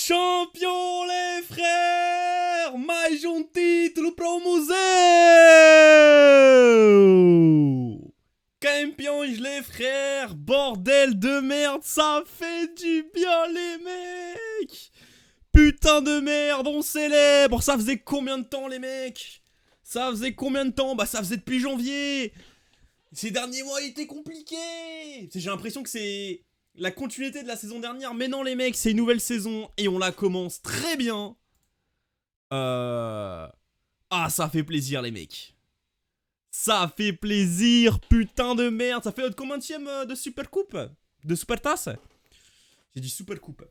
Champion les frères, mais um título para o museu. Campions les frères, bordel de merde, ça fait du bien les mecs. Putain de merde, on célèbre. Ça faisait combien de temps les mecs? Ça faisait combien de temps? Bah ça faisait depuis janvier. Ces derniers mois étaient compliqués. J'ai l'impression que c'est la continuité de la saison dernière. Mais non les mecs, c'est une nouvelle saison et on la commence très bien. Ah, ça fait plaisir les mecs. Ça fait plaisir, putain de merde. Ça fait notre combienième de Super Coupe? De Super Tasse? J'ai dit Super Coupe.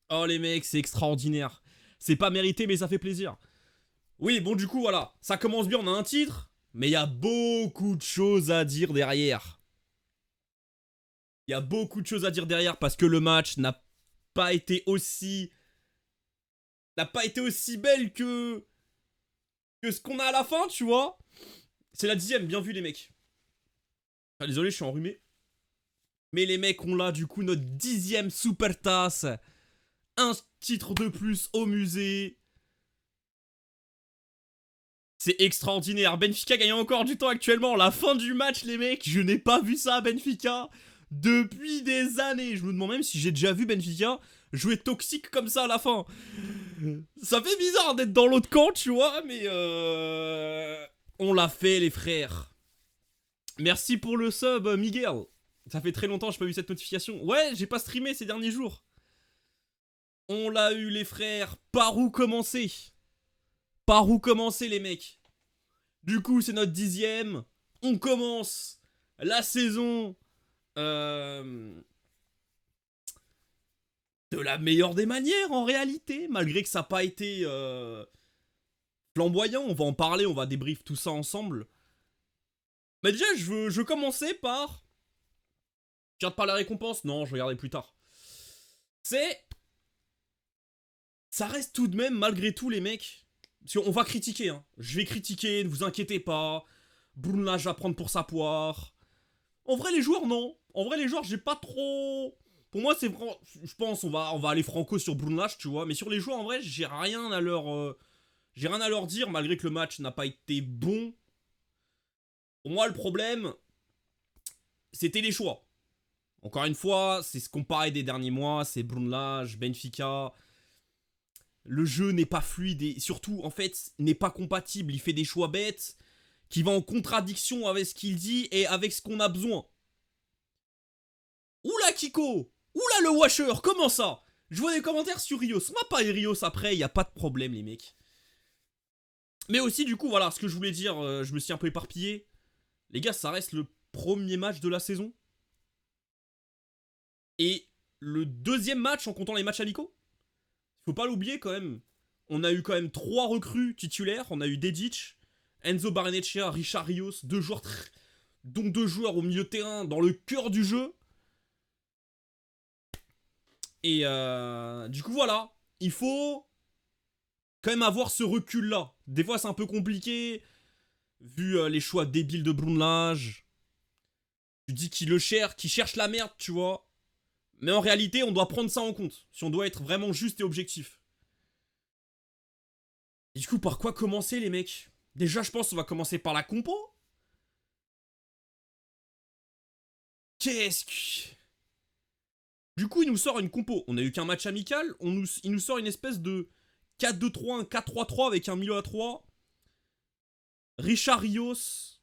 Oh les mecs, c'est extraordinaire. C'est pas mérité mais ça fait plaisir. Oui, bon du coup voilà, ça commence bien, on a un titre. Mais il y a beaucoup de choses à dire derrière. Il y a beaucoup de choses à dire derrière parce que le match n'a pas été aussi... n'a pas été aussi belle que ce qu'on a à la fin, tu vois. C'est la 10ème, bien vu les mecs. Ah, désolé, je suis enrhumé. Mais les mecs, on l'a du coup notre 10ème Super Tasse. Un titre de plus au musée. C'est extraordinaire. Benfica gagne encore du temps actuellement. La fin du match, les mecs. Je n'ai pas vu ça à Benfica depuis des années. Je me demande même si j'ai déjà vu Benfica jouer toxique comme ça à la fin. Ça fait bizarre d'être dans l'autre camp, tu vois. Mais on l'a fait, les frères. Merci pour le sub, Miguel. Ça fait très longtemps que j'ai pas vu cette notification. Ouais, j'ai pas streamé ces derniers jours. On l'a eu, les frères. Par où commencer? Par où commencer, les mecs? Du coup, c'est notre 10ème. On commence la saison de la meilleure des manières, en réalité. Malgré que ça n'a pas été flamboyant. On va en parler, on va débrief tout ça ensemble. Mais déjà, je veux commencer par... Tu regardes par la récompense? Non, je regarderai plus tard. C'est... Ça reste tout de même, malgré tout, les mecs... On va critiquer, hein. Je vais critiquer, ne vous inquiétez pas. Brunlage va prendre pour sa poire. En vrai, les joueurs, non. En vrai, les joueurs, j'ai pas trop... Pour moi, c'est... Je pense on va aller franco sur Brunlage, tu vois. Mais sur les joueurs, en vrai, j'ai rien à leur... J'ai rien à leur dire, malgré que le match n'a pas été bon. Pour moi, le problème, c'était les choix. Encore une fois, c'est ce qu'on parlait des derniers mois, c'est Brunlage, Benfica. Le jeu n'est pas fluide et surtout, en fait, n'est pas compatible. Il fait des choix bêtes qui vont en contradiction avec ce qu'il dit et avec ce qu'on a besoin. Oula Kiko! Oula le Washer! Comment ça? Je vois des commentaires sur Rios. On va parler Rios après, y a pas de problème les mecs. Mais aussi du coup voilà, ce que je voulais dire, je me suis un peu éparpillé. Les gars, ça reste le premier match de la saison. Et le deuxième match en comptant les matchs amicaux. Faut pas l'oublier quand même. On a eu quand même 3 recrues titulaires. On a eu Dedic, Enzo Barrenechea, Richard Rios, donc 2 joueurs au milieu de terrain dans le cœur du jeu. Et du coup voilà, il faut quand même avoir ce recul là. Des fois c'est un peu compliqué, vu les choix débiles de Brunlage. Tu dis qu'il cherche la merde, tu vois. Mais en réalité on doit prendre ça en compte, si on doit être vraiment juste et objectif. Et du coup par quoi commencer les mecs? Déjà je pense qu'on va commencer par la compo. Qu'est-ce que... Du coup il nous sort une compo, on a eu qu'un match amical, il nous sort une espèce de 4-2-3, un 4-3-3 avec un milieu à 3. Richard Rios,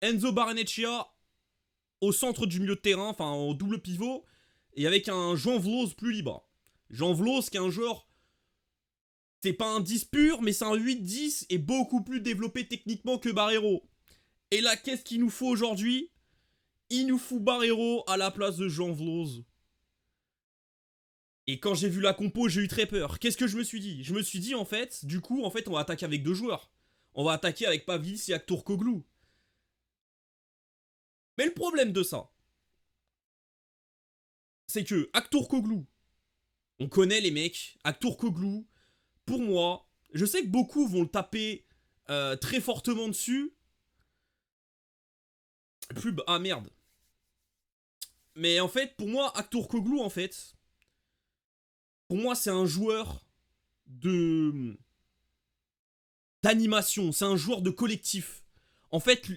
Enzo Barrenechea au centre du milieu de terrain, enfin au double pivot, et avec un Jean Vlos plus libre. Jean Vlos qui est un joueur, c'est pas un 10 pur, mais c'est un 8-10 et beaucoup plus développé techniquement que Barreiro. Et là, qu'est-ce qu'il nous faut aujourd'hui? Il nous faut Barreiro à la place de Jean Vlos. Et quand j'ai vu la compo, j'ai eu très peur. Qu'est-ce que je me suis dit? Je me suis dit, en fait, du coup, on va attaquer avec 2 joueurs. On va attaquer avec Pavis et Aktourkoglou. Mais le problème de ça, c'est que Aktourkoglou, on connaît les mecs, Aktourkoglou, pour moi, je sais que beaucoup vont le taper très fortement dessus. Ah merde. Mais en fait, pour moi, Aktourkoglou, en fait, Pour moi, c'est un joueur de d'animation, c'est un joueur de collectif. En fait,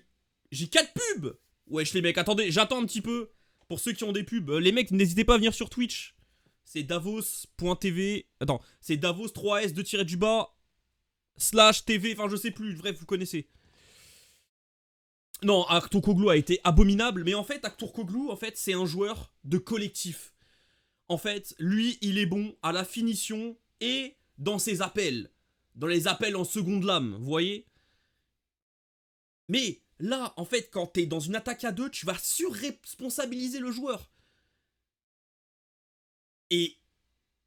j'ai 4 pubs. Wesh les mecs, attendez, j'attends un petit peu. Pour ceux qui ont des pubs, les mecs, n'hésitez pas à venir sur Twitch. C'est davos.tv. Attends, c'est davos 3s 2-du-bas slash TV, enfin je sais plus, bref, vous connaissez. Non, Aktürkoğlu a été abominable, mais en fait, Aktürkoğlu, en fait, c'est un joueur de collectif. En fait, lui, il est bon à la finition et dans ses appels. Dans les appels en seconde lame, vous voyez. Mais là, en fait, quand t'es dans une attaque à deux, tu vas surresponsabiliser le joueur. Et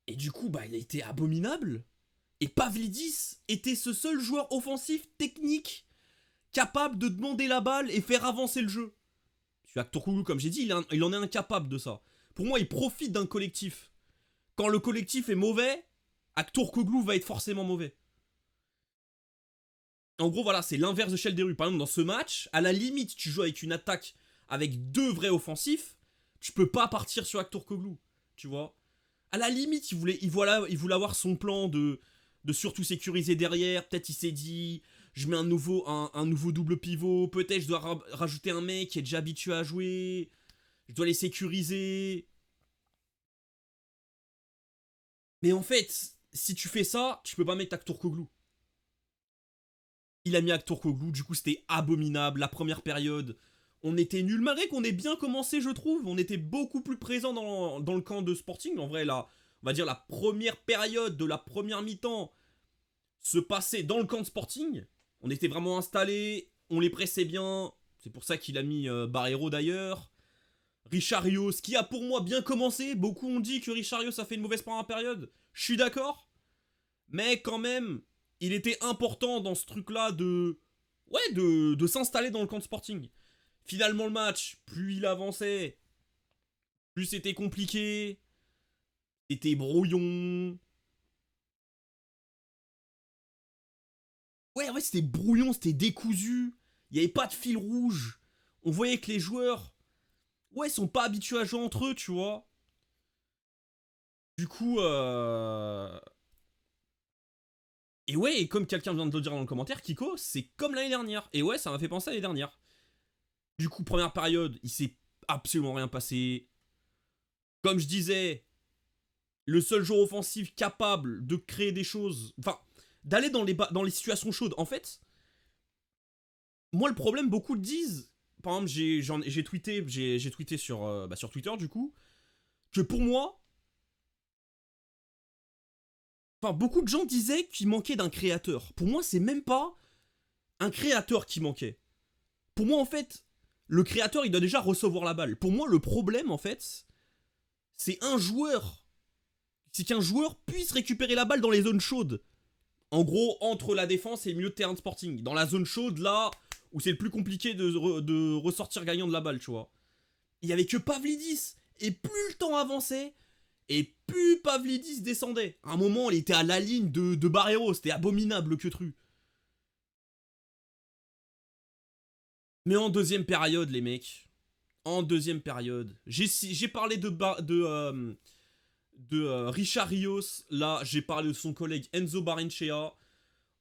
du coup, bah, il a été abominable. Et Pavlidis était ce seul joueur offensif technique capable de demander la balle et faire avancer le jeu. Aktürkoğlu, comme j'ai dit, il en est incapable de ça. Pour moi, il profite d'un collectif. Quand le collectif est mauvais, Aktürkoğlu va être forcément mauvais. En gros, voilà, c'est l'inverse de Chelderu. Par exemple, dans ce match, à la limite, tu joues avec une attaque avec 2 vrais offensifs, tu peux pas partir sur Aktürkoğlu, tu vois. À la limite, il voulait avoir son plan de surtout sécuriser derrière. Peut-être il s'est dit, je mets un nouveau double pivot. Peut-être je dois rajouter un mec qui est déjà habitué à jouer. Je dois les sécuriser. Mais en fait, si tu fais ça, tu peux pas mettre Aktürkoğlu. Il a mis Aktürkoğlu, du coup c'était abominable. La première période, on était nul. Malgré qu'on ait bien commencé, je trouve. On était beaucoup plus présent dans le camp de Sporting. En vrai, là, on va dire la première période de la première mi-temps se passait dans le camp de Sporting. On était vraiment installés, on les pressait bien. C'est pour ça qu'il a mis Barreiro d'ailleurs. Richarrios, qui a pour moi bien commencé. Beaucoup ont dit que Richarrios a fait une mauvaise première période. Je suis d'accord. Mais quand même, il était important dans ce truc-là de... Ouais, de s'installer dans le camp de Sporting. Finalement, le match, plus il avançait, plus c'était compliqué. C'était brouillon. Ouais, en fait, c'était brouillon, c'était décousu. Il n'y avait pas de fil rouge. On voyait que les joueurs, ouais, sont pas habitués à jouer entre eux, tu vois. Du coup, Et ouais, et comme quelqu'un vient de le dire dans le commentaire, Kiko, c'est comme l'année dernière. Et ouais, ça m'a fait penser à l'année dernière. Du coup, première période, il s'est absolument rien passé. Comme je disais, le seul joueur offensif capable de créer des choses, enfin, d'aller dans les situations chaudes. En fait, moi, le problème, beaucoup le disent. Par exemple, j'ai tweeté sur Twitter, du coup, que pour moi, enfin, beaucoup de gens disaient qu'il manquait d'un créateur. Pour moi, c'est même pas un créateur qui manquait. Pour moi, en fait, le créateur, il doit déjà recevoir la balle. Pour moi, le problème, en fait, c'est un joueur. C'est qu'un joueur puisse récupérer la balle dans les zones chaudes. En gros, entre la défense et le milieu de terrain de Sporting. Dans la zone chaude, là, où c'est le plus compliqué de ressortir gagnant de la balle, tu vois. Il y avait que Pavlidis. Et plus le temps avançait, et plus Pavlidis descendait. À un moment, il était à la ligne de Barreiro. C'était abominable, le queutru. Mais en deuxième période, les mecs. En deuxième période. J'ai parlé de Richard Rios. Là, j'ai parlé de son collègue Enzo Barrenechea.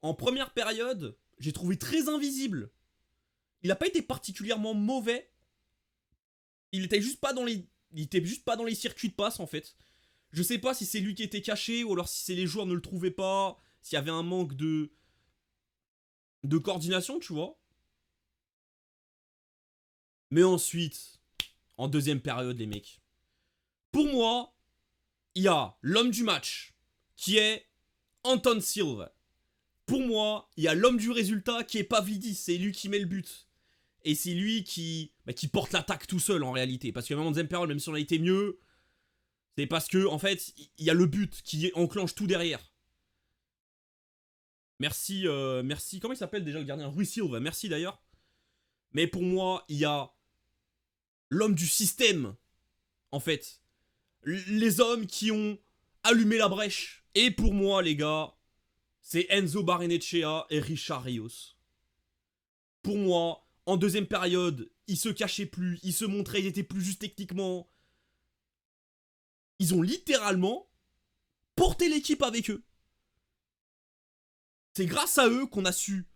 En première période, j'ai trouvé très invisible. Il n'a pas été particulièrement mauvais. Il était juste pas dans les circuits de passe, en fait. Je sais pas si c'est lui qui était caché ou alors si c'est les joueurs ne le trouvaient pas. S'il y avait un manque de coordination, tu vois. Mais ensuite, en deuxième période, les mecs. Pour moi, il y a l'homme du match, qui est Anton Silva. Pour moi, il y a l'homme du résultat, qui est Pavlidis. C'est lui qui met le but. Et c'est lui qui porte l'attaque tout seul, en réalité. Parce que même en deuxième période, même si on a été mieux, c'est parce que, en fait, il y a le but qui enclenche tout derrière. Merci, merci. Comment il s'appelle déjà le gardien? Rui Silva, merci d'ailleurs. Mais pour moi, il y a l'homme du système, en fait. Les hommes qui ont allumé la brèche. Et pour moi, les gars, c'est Enzo Barrenechea et Richard Rios. Pour moi, en deuxième période, ils se cachaient plus, ils se montraient, ils étaient plus justes techniquement. Ils ont littéralement porté l'équipe avec eux. C'est grâce à eux qu'on a su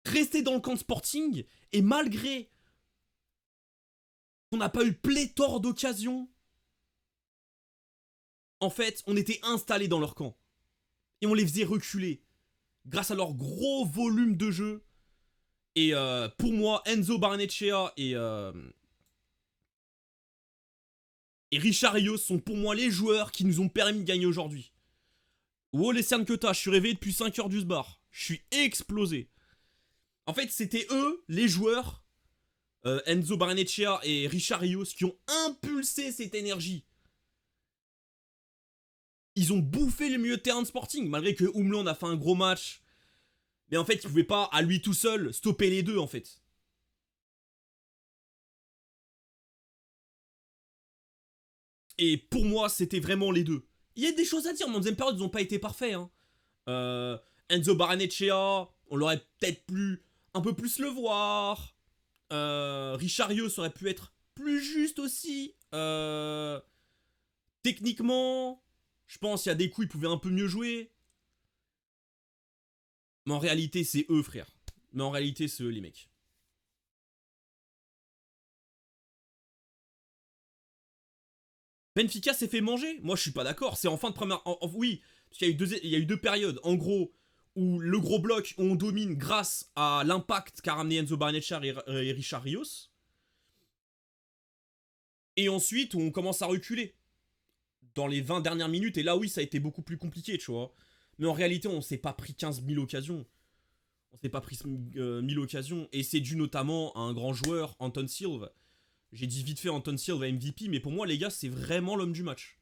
rester dans le camp de Sporting, et malgré qu'on n'a pas eu pléthore d'occasions, en fait, on était installés dans leur camp. Et on les faisait reculer grâce à leur gros volume de jeu. Et pour moi, Enzo Barnechea et Richard Rios sont pour moi les joueurs qui nous ont permis de gagner aujourd'hui. Wow, les Cerncota, je suis réveillé depuis 5h du bar. Je suis explosé. En fait, c'était eux, les joueurs, Enzo Barnechea et Richard Rios, qui ont impulsé cette énergie. Ils ont bouffé le milieu de terrain de Sporting, malgré que Umland a fait un gros match. Mais en fait, il pouvait pas, à lui tout seul, stopper les deux, en fait. Et pour moi, c'était vraiment les deux. Il y a des choses à dire, mais en deuxième période, ils n'ont pas été parfaits. Hein. Enzo Barnechea, on l'aurait peut-être pu un peu plus le voir. Richard Rios aurait pu être plus juste aussi. Techniquement, je pense qu'il y a des coups, ils pouvaient un peu mieux jouer. Mais en réalité, c'est eux, frère. Mais en réalité, c'est eux, les mecs. Benfica s'est fait manger. Moi, je suis pas d'accord. C'est en fin de première... oui, parce qu'il y a eu deux périodes. En gros, où le gros bloc, on domine grâce à l'impact qu'a ramené Enzo Barnechea et Richard Rios. Et ensuite, on commence à reculer. Dans les 20 dernières minutes. Et là, oui, ça a été beaucoup plus compliqué, tu vois. Mais en réalité, on s'est pas pris 15 000 occasions. On s'est pas pris 1000 occasions. Et c'est dû notamment à un grand joueur, Anton Silva. J'ai dit vite fait Anton Silva MVP, mais pour moi, les gars, c'est vraiment l'homme du match.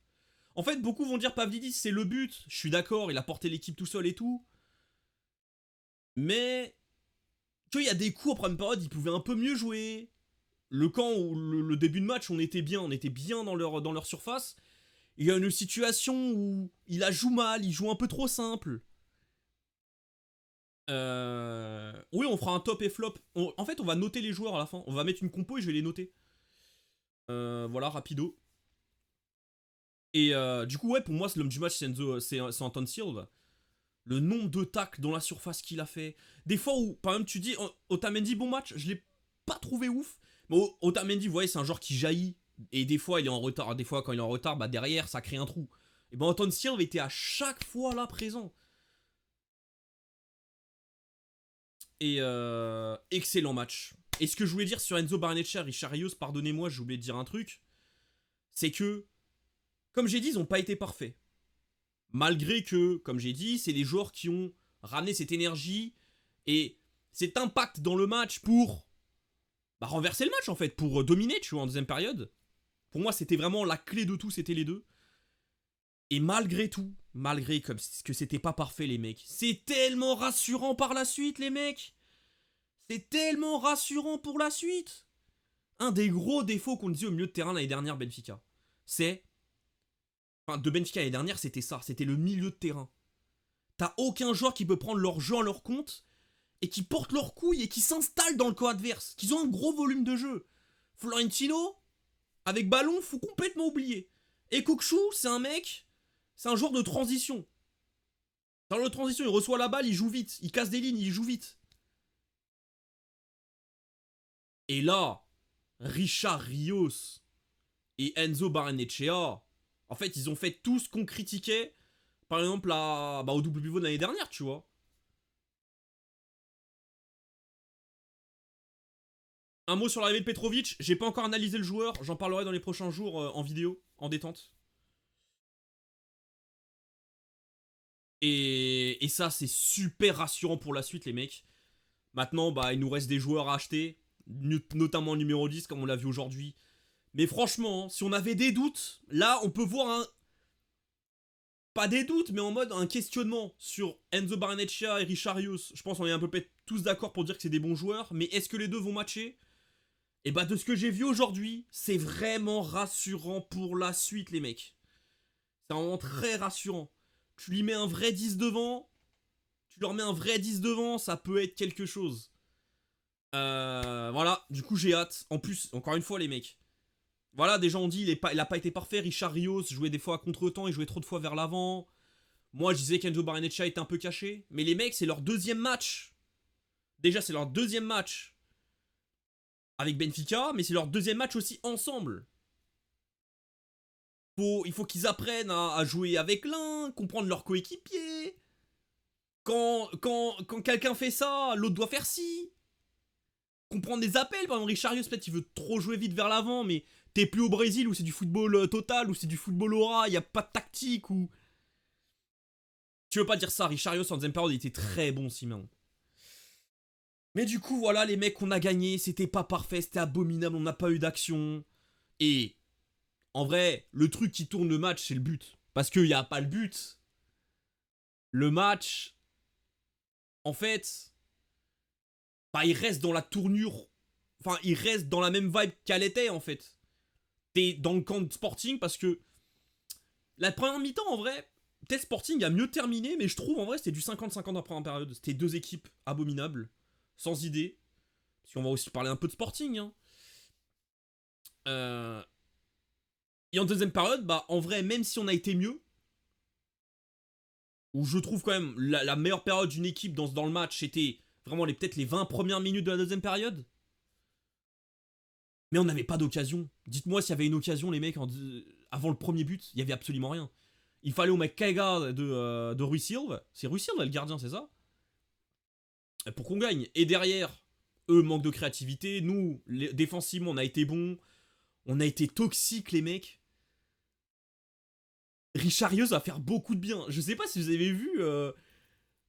En fait, beaucoup vont dire Pavlidis, c'est le but. Je suis d'accord, il a porté l'équipe tout seul et tout. Mais qu'il y a des coups en première période, ils pouvaient un peu mieux jouer. Le camp où le début de match, on était bien dans leur surface. Il y a une situation où il la joue mal, il joue un peu trop simple. Oui, on fera un top et flop. En fait, on va noter les joueurs à la fin. On va mettre une compo et je vais les noter. Voilà, rapido. Et du coup, ouais, pour moi, c'est l'homme du match, c'est Anton Silva. Le nombre de tacles dans la surface qu'il a fait. Des fois où, par exemple, tu dis, Otamendi, bon match, je l'ai pas trouvé ouf. Mais Otamendi, vous voyez, c'est un joueur qui jaillit. Et des fois, il est en retard. Des fois, quand il est en retard, bah derrière, ça crée un trou. Et ben, Anton Silva était à chaque fois là présent. Et excellent match. Et ce que je voulais dire sur Enzo Barnechea et Richard Rios, pardonnez-moi, j'ai oublié de dire un truc. C'est que, comme j'ai dit, ils n'ont pas été parfaits. Malgré que, comme j'ai dit, c'est les joueurs qui ont ramené cette énergie et cet impact dans le match pour renverser le match en fait, pour dominer, tu vois, en deuxième période. Pour moi, c'était vraiment la clé de tout, c'était les deux. Et malgré tout, malgré que c'était pas parfait les mecs, c'est tellement rassurant par la suite les mecs. C'est tellement rassurant pour la suite. Un des gros défauts qu'on disait au milieu de terrain l'année dernière Benfica, c'est... Enfin, de Benfica l'année dernière, c'était ça, c'était le milieu de terrain. T'as aucun joueur qui peut prendre leur jeu en leur compte et qui porte leurs couilles et qui s'installe dans le camp adverse, qui ont un gros volume de jeu. Florentino, avec ballon, faut complètement oublier. Et Kokshu, c'est un mec, c'est un joueur de transition. Dans le transition, il reçoit la balle, il joue vite, il casse des lignes, il joue vite. Et là, Richard Rios et Enzo Barnechea, en fait, ils ont fait tout ce qu'on critiquait, par exemple, au double pivot de l'année dernière, tu vois. Un mot sur l'arrivée de Petrovic, j'ai pas encore analysé le joueur, j'en parlerai dans les prochains jours en vidéo, en détente. Et ça, c'est super rassurant pour la suite, les mecs. Maintenant, il nous reste des joueurs à acheter, notamment numéro 10, comme on l'a vu aujourd'hui. Mais franchement, si on avait des doutes, là, on peut voir un... Pas des doutes, mais en mode un questionnement sur Enzo Barnechea et Richard Rios. Je pense qu'on est un peu tous d'accord pour dire que c'est des bons joueurs, mais est-ce que les deux vont matcher? Et de ce que j'ai vu aujourd'hui, c'est vraiment rassurant pour la suite, les mecs. C'est vraiment très rassurant. Tu lui mets un vrai 10 devant, tu leur mets un vrai 10 devant, ça peut être quelque chose. Voilà, du coup j'ai hâte. En plus, encore une fois les mecs, Voilà, des gens ont dit il a pas été parfait. Richard Rios jouait des fois à contre-temps, il jouait trop de fois vers l'avant. Moi, je disais qu'Enzo Barrenetxea était un peu caché. Mais les mecs, c'est leur deuxième match. Déjà, c'est leur deuxième match avec Benfica, mais c'est leur deuxième match aussi ensemble. Il faut qu'ils apprennent à jouer avec l'un, comprendre leur coéquipier. Quand quelqu'un fait ça, l'autre doit faire ci. Comprendre des appels. Par exemple, Richard Rios, peut-être il veut trop jouer vite vers l'avant, mais t'es plus au Brésil où c'est du football total, où c'est du football aura, il n'y a pas de tactique. Ou... Tu veux pas dire ça, Richard Rios en deuxième période, il était très bon, Simon. Mais du coup, voilà, les mecs, on a gagné, c'était pas parfait, c'était abominable, on n'a pas eu d'action. Et en vrai, le truc qui tourne le match, c'est le but. Parce qu'il n'y a pas le but. Le match, en fait, bah, il reste dans la tournure. Enfin, il reste dans la même vibe qu'elle était, en fait. T'es dans le camp de Sporting parce que la première mi-temps, en vrai, peut-être Sporting a mieux terminé, mais je trouve, en vrai, c'était du 50-50 en première période. C'était deux équipes abominables, sans idée. Parce qu'on va aussi parler un peu de Sporting, hein. Et en deuxième période, bah, en vrai, même si on a été mieux, où je trouve quand même la meilleure période d'une équipe dans le match, c'était vraiment peut-être les 20 premières minutes de la deuxième période. Mais on n'avait pas d'occasion. Dites-moi s'il y avait une occasion, les mecs, avant le premier but, il y avait absolument rien. Il fallait au mec Kaiga de Rui Silva. C'est Rui Silva le gardien, c'est ça? Pour qu'on gagne. Et derrière, eux, manque de créativité. Nous, défensivement, on a été bons. On a été toxiques, les mecs. Richarlison va faire beaucoup de bien. Je sais pas si vous avez vu,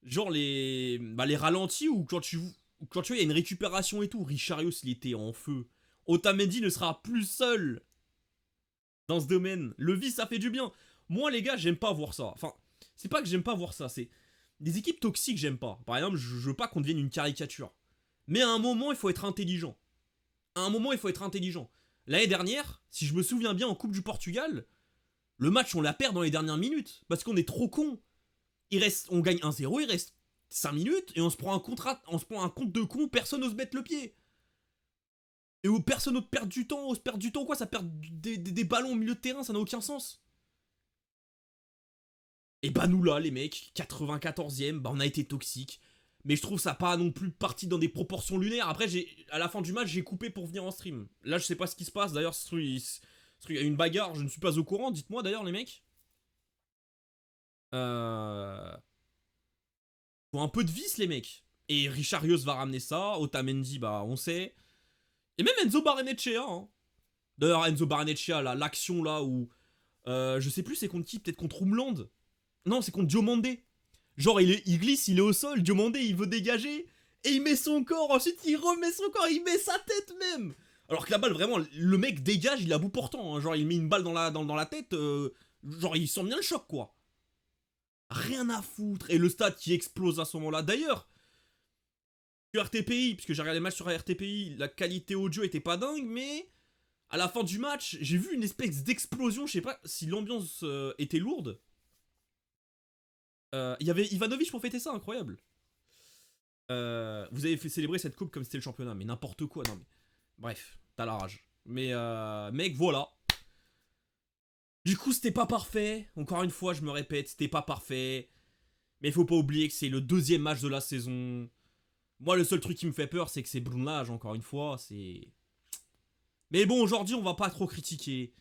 genre les ralentis ou quand tu vois, il y a une récupération et tout. Richarlison, il était en feu. Otamendi ne sera plus seul dans ce domaine. Le vice, ça fait du bien. Moi, les gars, j'aime pas voir ça. Enfin, c'est pas que j'aime pas voir ça, c'est des équipes toxiques, j'aime pas. Par exemple, je veux pas qu'on devienne une caricature. Mais à un moment, il faut être intelligent. À un moment, il faut être intelligent. L'année dernière, si je me souviens bien, en Coupe du Portugal, le match, on la perd dans les dernières minutes. Parce qu'on est trop con. On gagne 1-0, il reste 5 minutes, et on se prend un compte de con, personne n'ose mettre le pied. Et où personne n'ose perdre du temps, quoi, ça perd des ballons au milieu de terrain, ça n'a aucun sens. Et bah nous là, les mecs, 94ème, bah on a été toxiques. Mais je trouve ça pas non plus parti dans des proportions lunaires. Après, à la fin du match, j'ai coupé pour venir en stream. Là, je sais pas ce qui se passe. D'ailleurs, il y a une bagarre, je ne suis pas au courant. Dites-moi d'ailleurs, les mecs. Faut un peu de vice, les mecs. Et Richard Rios va ramener ça. Otamendi, bah on sait. Et même Enzo Barrenetxea. Hein. D'ailleurs, Enzo Barrenetxea, l'action là où. Je sais plus c'est contre qui, peut-être contre Homeland. Non, c'est contre Diomandé. Genre, il glisse, il est au sol, Diomandé, il veut dégager, et il met son corps, ensuite il remet son corps, il met sa tête même. Alors que la balle, vraiment, le mec dégage, il est à bout portant. Hein. Genre, il met une balle dans la tête, genre, il sent bien le choc, quoi. Rien à foutre. Et le stade qui explose à ce moment-là. D'ailleurs, sur RTPI, puisque j'ai regardé le match sur RTPI, la qualité audio était pas dingue, mais à la fin du match, j'ai vu une espèce d'explosion. Je sais pas si l'ambiance était lourde. Il y avait Ivanovic pour fêter ça, incroyable. Vous avez fait célébrer cette coupe comme c'était le championnat, mais n'importe quoi, non mais. Bref, t'as la rage. Mais mec, voilà. Du coup, c'était pas parfait. Encore une fois, je me répète, c'était pas parfait. Mais il faut pas oublier que c'est le deuxième match de la saison. Moi, le seul truc qui me fait peur, c'est que c'est Brunlage, encore une fois. C'est. Mais bon, aujourd'hui, on va pas trop critiquer.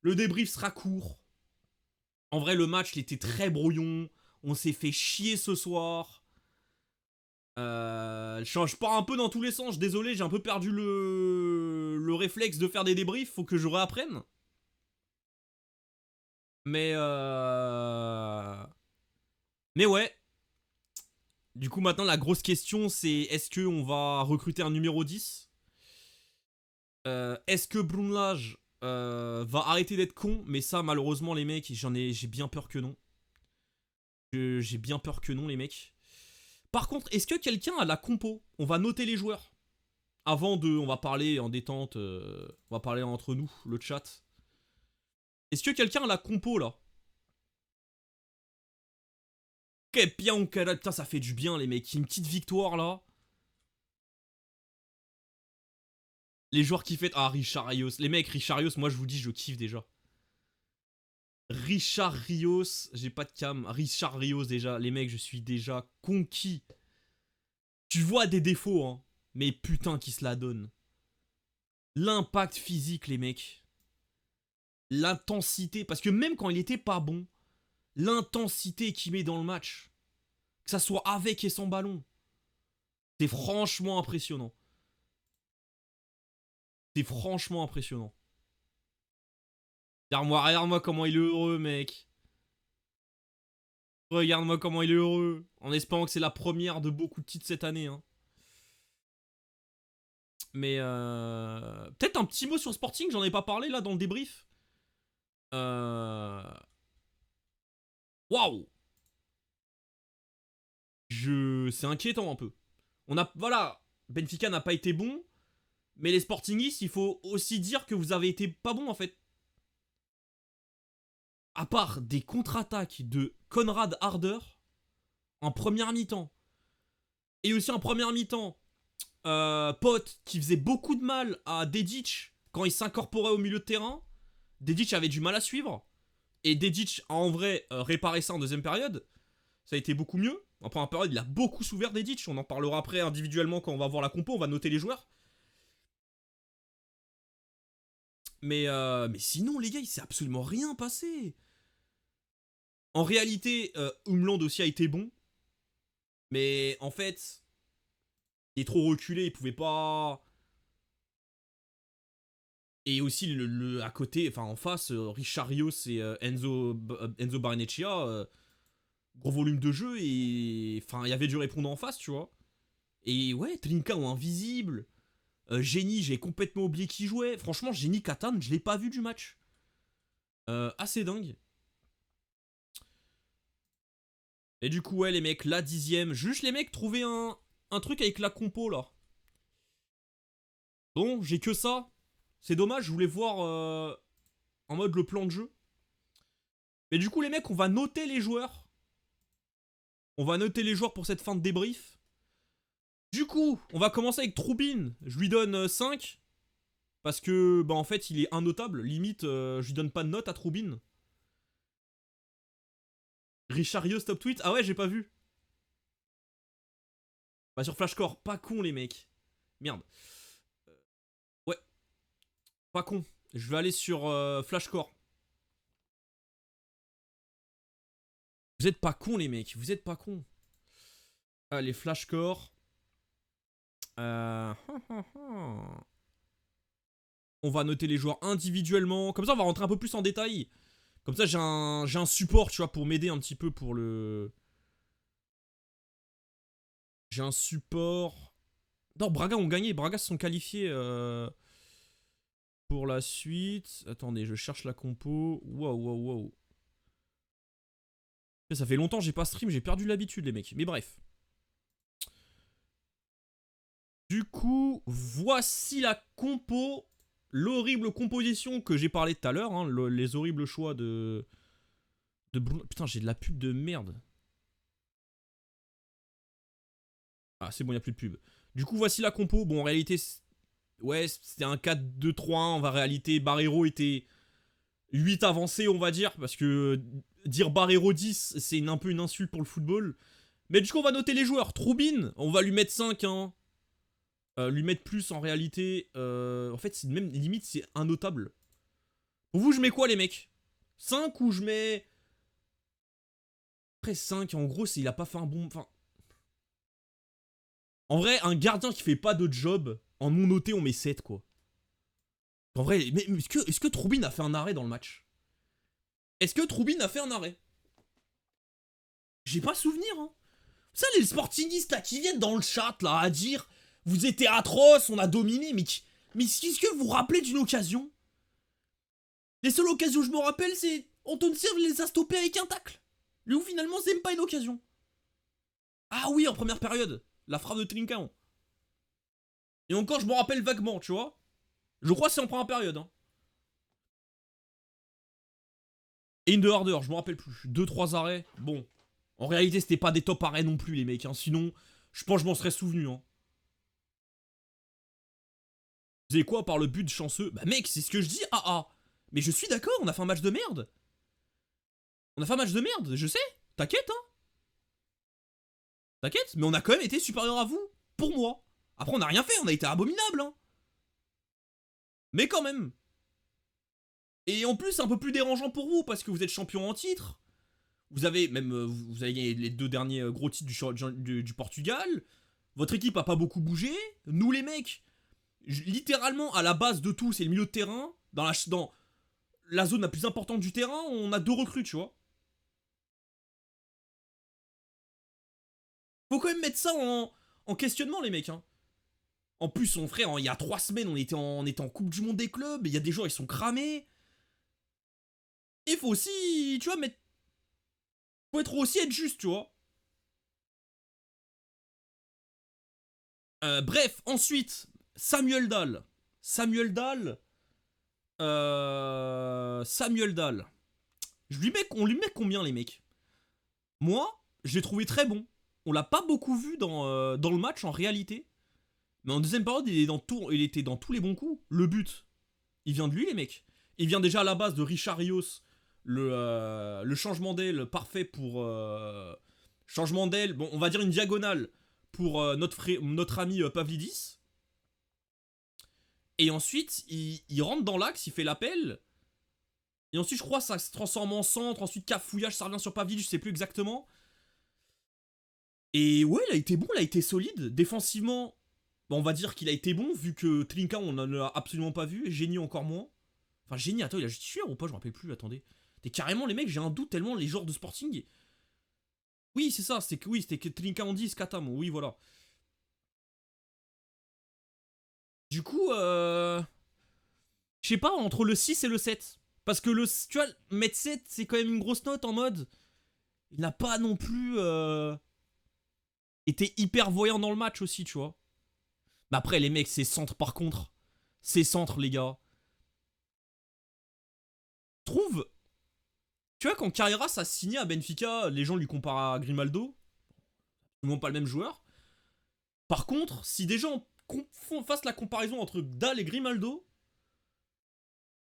Le débrief sera court. En vrai, le match, il était très brouillon. On s'est fait chier ce soir. Je pars un peu dans tous les sens. Désolé, j'ai un peu perdu le réflexe de faire des débriefs. Faut que je réapprenne. Mais mais ouais. Du coup, maintenant, la grosse question, c'est est-ce qu'on va recruter un numéro 10 ? Est-ce que Brunlage va arrêter d'être con ? Mais ça, malheureusement, les mecs, j'ai bien peur que non. J'ai bien peur que non, les mecs. Par contre, est-ce que quelqu'un a la compo ? On va noter les joueurs. On va parler en détente, on va parler entre nous, le chat. Est-ce que quelqu'un a la compo là ? Que bien, putain, ça fait du bien les mecs. Une petite victoire là. Les joueurs qui fêtent. Ah, Richard Rios. Les mecs, Richard Rios, moi je vous dis, je kiffe déjà. Richard Rios, j'ai pas de cam. Richard Rios déjà, les mecs, je suis déjà conquis. Tu vois des défauts, hein. Mais putain, qui se la donne. L'impact physique, les mecs. L'intensité. Parce que même quand il était pas bon, l'intensité qu'il met dans le match, que ça soit avec et sans ballon, c'est franchement impressionnant. C'est franchement impressionnant. Regarde-moi comment il est heureux, mec. Regarde-moi comment il est heureux. En espérant que c'est la première de beaucoup de titres cette année. Hein. Mais peut-être un petit mot sur Sporting, j'en ai pas parlé là dans le débrief. Waouh. C'est inquiétant un peu. Voilà, Benfica n'a pas été bon, mais les Sportingistes, il faut aussi dire que vous avez été pas bon en fait. À part des contre-attaques de Konrad Harder en première mi-temps. Et aussi en première mi-temps, Pote qui faisait beaucoup de mal à Dedic quand il s'incorporait au milieu de terrain. Dedic avait du mal à suivre. Et Dedic a en vrai réparé ça en deuxième période. Ça a été beaucoup mieux. En première période, il a beaucoup souffert Dedic. On en parlera après individuellement quand on va voir la compo. On va noter les joueurs. Mais sinon, les gars, il s'est absolument rien passé. En réalité, Umland aussi a été bon. Mais en fait, il est trop reculé. Il pouvait pas... Et aussi, à côté, enfin en face, Richard Rios et Enzo Barnechea, gros volume de jeu et. Enfin, il y avait du répondant en face, tu vois. Et ouais, Trinka ou invisible. Génie, j'ai complètement oublié qui jouait. Franchement, Génie Katan, je l'ai pas vu du match. Assez dingue. Et du coup, ouais, les mecs, la 10ème. Juste les mecs, trouver un truc avec la compo là. Bon, j'ai que ça. C'est dommage, je voulais voir en mode le plan de jeu. Mais du coup, les mecs, on va noter les joueurs. On va noter les joueurs pour cette fin de débrief. Du coup, on va commencer avec Troubine. Je lui donne 5. Parce que, bah en fait, il est innotable. Limite, je lui donne pas de note à Troubine. Richard Rios top tweet. Ah ouais, j'ai pas vu. Bah sur Flashcore. Pas con, les mecs. Merde. Ouais. Pas con. Je vais aller sur Flashcore. Vous êtes pas cons, les mecs. Vous êtes pas cons. Allez, Flashcore. On va noter les joueurs individuellement. Comme ça, on va rentrer un peu plus en détail. Comme ça, j'ai un support, tu vois, pour m'aider un petit peu pour le... J'ai un support... Non, Braga ont gagné. Braga se sont qualifiés pour la suite. Attendez, je cherche la compo. Waouh. Ça fait longtemps que j'ai pas stream, j'ai perdu l'habitude, les mecs. Mais bref. Du coup, voici la compo. L'horrible composition que j'ai parlé tout à l'heure. Hein, les horribles choix de Bruno. Putain, j'ai de la pub de merde. Ah, c'est bon, il n'y a plus de pub. Du coup, voici la compo. Bon, en réalité, ouais, c'était un 4-2-3-1. En réalité, Barreiro était 8 avancé, on va dire. Parce que dire Barreiro 10, c'est un peu une insulte pour le football. Mais du coup, on va noter les joueurs. Troubine, on va lui mettre 5. Hein. Lui mettre plus, en réalité... en fait, c'est même limite, c'est innotable. Pour vous, je mets quoi, les mecs? 5 ou je mets... Après 5, en gros, il a pas fait un bon... Enfin... En vrai, un gardien qui fait pas de job, en non noté, on met 7, quoi. En vrai, mais est-ce que Troubine a fait un arrêt dans le match? Est-ce que Troubine a fait un arrêt? J'ai pas souvenir, hein. Ça, les sportingistes, là, qui viennent dans le chat, là, à dire... Vous étiez atroces, on a dominé, mais qu'est-ce que vous vous rappelez d'une occasion? Les seules occasions que je me rappelle, c'est... Anton Sirve les a stoppés avec un tacle. Lui, où finalement, c'est même pas une occasion. Ah oui, en première période. La frappe de Trincao. Et encore, je me rappelle vaguement, tu vois. Je crois que c'est en première période. Hein. Et une de Harder, je me rappelle plus. 2-3 arrêts. Bon. En réalité, c'était pas des top arrêts non plus, les mecs. Hein. Sinon, je pense que je m'en serais souvenu. Hein. Vous avez quoi par le but chanceux? Bah mec, c'est ce que je dis, Mais je suis d'accord, on a fait un match de merde. On a fait un match de merde, je sais. T'inquiète, hein. T'inquiète, mais on a quand même été supérieur à vous. Pour moi. Après, on n'a rien fait, on a été abominable, hein. Mais quand même. Et en plus, c'est un peu plus dérangeant pour vous, parce que vous êtes champion en titre. Vous avez même vous avez gagné les 2 derniers gros titres du Portugal. Votre équipe a pas beaucoup bougé. Nous les mecs, littéralement à la base de tout, c'est le milieu de terrain. Dans la zone la plus importante du terrain, on a 2 recrues, tu vois. Faut quand même mettre ça en questionnement, les mecs. Hein. En plus, mon frère, il y a 3 semaines, on était en Coupe du Monde des clubs. Et il y a des joueurs, ils sont cramés. Il faut aussi, tu vois, mettre. Faut être juste, tu vois. Bref, ensuite, Samuel Dahl. Samuel Dahl. Samuel Dahl. On lui met combien, les mecs? Moi, je l'ai trouvé très bon. On l'a pas beaucoup vu dans le match en réalité. Mais en deuxième période, il était dans tous les bons coups. Le but, il vient de lui, les mecs. Il vient déjà à la base de Richard Rios. Le changement d'aile parfait pour. Changement d'aile, bon, on va dire une diagonale pour notre ami Pavlidis. Et ensuite, il rentre dans l'axe, il fait l'appel. Et ensuite, je crois, ça se transforme en centre. Ensuite, cafouillage, ça revient sur Pavlidis, je sais plus exactement. Et ouais, il a été bon, il a été solide. Défensivement, bon, on va dire qu'il a été bon, vu que Trinka, on n'en a absolument pas vu. Et Génie encore moins. Enfin, Génie, attends, il a juste tué ou pas? Je me rappelle plus, attendez. T'es carrément, les mecs, j'ai un doute tellement les joueurs de Sporting. Oui, c'est ça, c'était que Trinka on dit, Skatam, oui, voilà. Du coup, je sais pas, entre le 6 et le 7. Parce que tu vois, mettre 7, c'est quand même une grosse note en mode. Il n'a pas non plus été hyper voyant dans le match aussi, tu vois. Mais après, les mecs, c'est centre par contre. C'est centre, les gars. Trouve. Tu vois, quand Carreras a signé à Benfica, les gens lui comparent à Grimaldo. Ils n'ont pas le même joueur. Par contre, si des gens fassent la comparaison entre Dahl et Grimaldo,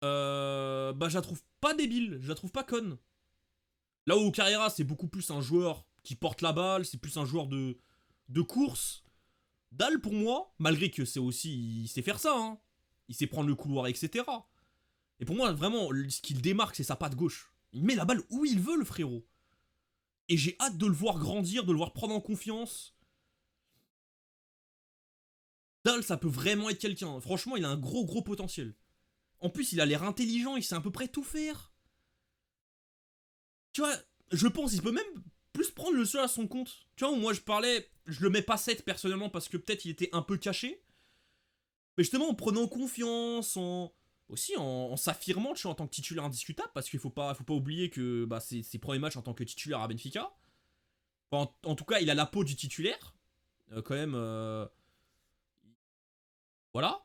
bah je la trouve pas débile, je la trouve pas conne. Là où Carrera c'est beaucoup plus un joueur qui porte la balle, c'est plus un joueur de course. Dahl pour moi, malgré que c'est aussi, il sait faire ça, hein. Il sait prendre le couloir, etc. Et pour moi, vraiment, ce qu'il démarque, c'est sa patte gauche. Il met la balle où il veut, le frérot. Et j'ai hâte de le voir grandir, de le voir prendre en confiance. Dahl, ça peut vraiment être quelqu'un. Franchement, il a un gros potentiel. En plus, il a l'air intelligent, il sait à peu près tout faire. Tu vois, je pense qu'il peut même plus prendre le seul à son compte. Tu vois, où moi je parlais, je le mets pas 7 personnellement parce que peut-être il était un peu caché. Mais justement en prenant confiance, aussi en s'affirmant, tu vois, en tant que titulaire indiscutable, parce qu'il faut pas oublier que bah, c'est ses premiers matchs en tant que titulaire à Benfica. Enfin, en tout cas, il a la peau du titulaire. Quand même, voilà.